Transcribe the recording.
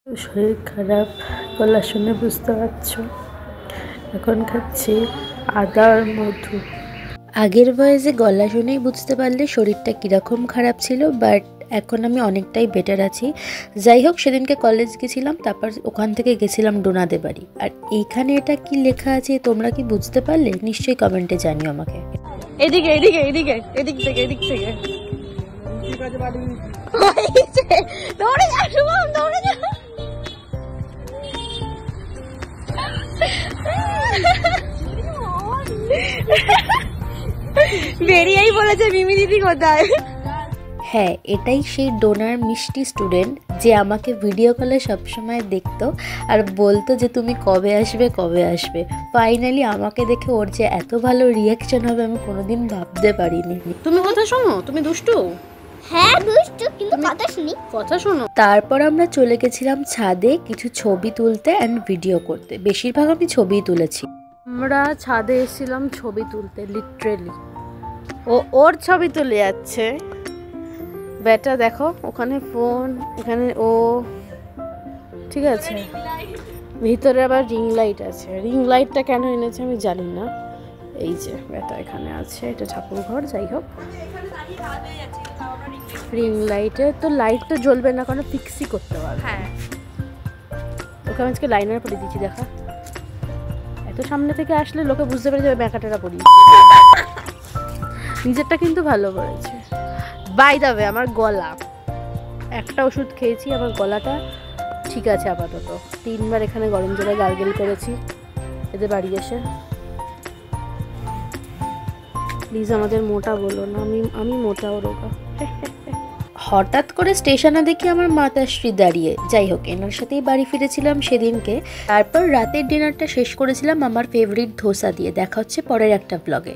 শরীর খারাপ, গলা শুনে বুঝতে পারছো। এখন খাচ্ছি আদা আর মধু। আগের ভয়েসে গলা শুনেই বুঝতে পারলে শরীরটা কীরকম খারাপ ছিল, বাট এখন আমি অনেকটাই বেটার আছি। যাই হোক, সেদিনকে কলেজ গেছিলাম, তারপর ওখান থেকে গেছিলাম ডোনাদের বাড়ি। আর এইখানে এটা কি লেখা আছে তোমরা কি বুঝতে পারলে? নিশ্চয়ই কমেন্টে জানিও আমাকে। এদিকে এদিকে এদিকে এদিক থেকে এদিক থেকে দৌড়ে যা শুভম, দৌড়ে যা। বেরিয়েই বলেছে মিমি দিদি কোথায়। হ্যাঁ, এটাই সেই ডোনার মিষ্টি স্টুডেন্ট যে আমাকে ভিডিও কলে সবসময় দেখতো আর বলতো যে তুমি কবে আসবে কবে আসবে। ফাইনালি আমাকে দেখে ওর যে এত ভালো রিয়াকশন হবে আমি কোনোদিন ভাবতে পারিনি। তুমি কথা শোনো, তুমি দুষ্টু। হ্যাঁ দুষ্টু, কিন্তু কথা শুনি। কথা শোনো। তারপর আমরা চলে গেছিলাম ছাদে কিছু ছবি তুলতে অ্যান্ড ভিডিও করতে। বেশিরভাগ আমি ছবিই তুলেছি। আমরা ছাদে এসেছিলাম ছবি তুলতে, লিটারেলি ওর ছবি তুলে যাচ্ছে বেটা। দেখো ওখানে ফোন, এখানে ও, ঠিক আছে। ভিতরে আবার রিং লাইট আছে। রিং লাইটটা কেন এনেছে আমি জানি না। এই যে বেটা এখানে আছে, এটা ঠাকুর ঘর। যাই হোক, রিং লাইটে তো লাইট তো জ্বলবে না, কারণ ফিক্সই করতে পারবে। হ্যাঁ, ওকে আমি আজকে লাইনার পরে দিচ্ছি। দেখা, এত সামনে থেকে আসলে লোকে বুঝতে পেরে যাবে ব্যাকাটারা পরি। নিজেরটা কিন্তু ভালো করেছে। বাই দ্য ওয়ে, আমার গলা, একটা ওষুধ খেয়েছি, আমার গলাটা ঠিক আছে আপাতত। 3বার এখানে গরম জলে গার্গেল করেছি এদের বাড়ি এসে। প্লিজ আমাদের মোটা বলো না, আমি মোটা ও রোগা। হঠাৎ করে স্টেশনে দেখি আমার মাতাশ্রী দাঁড়িয়ে। যাই হোক, এনার সাথেই বাড়ি ফিরেছিলাম সেদিনকে। তারপর রাতের ডিনারটা শেষ করেছিলাম আমার ফেভারিট ধোসা দিয়ে। দেখা হচ্ছে পরের একটা ব্লগে।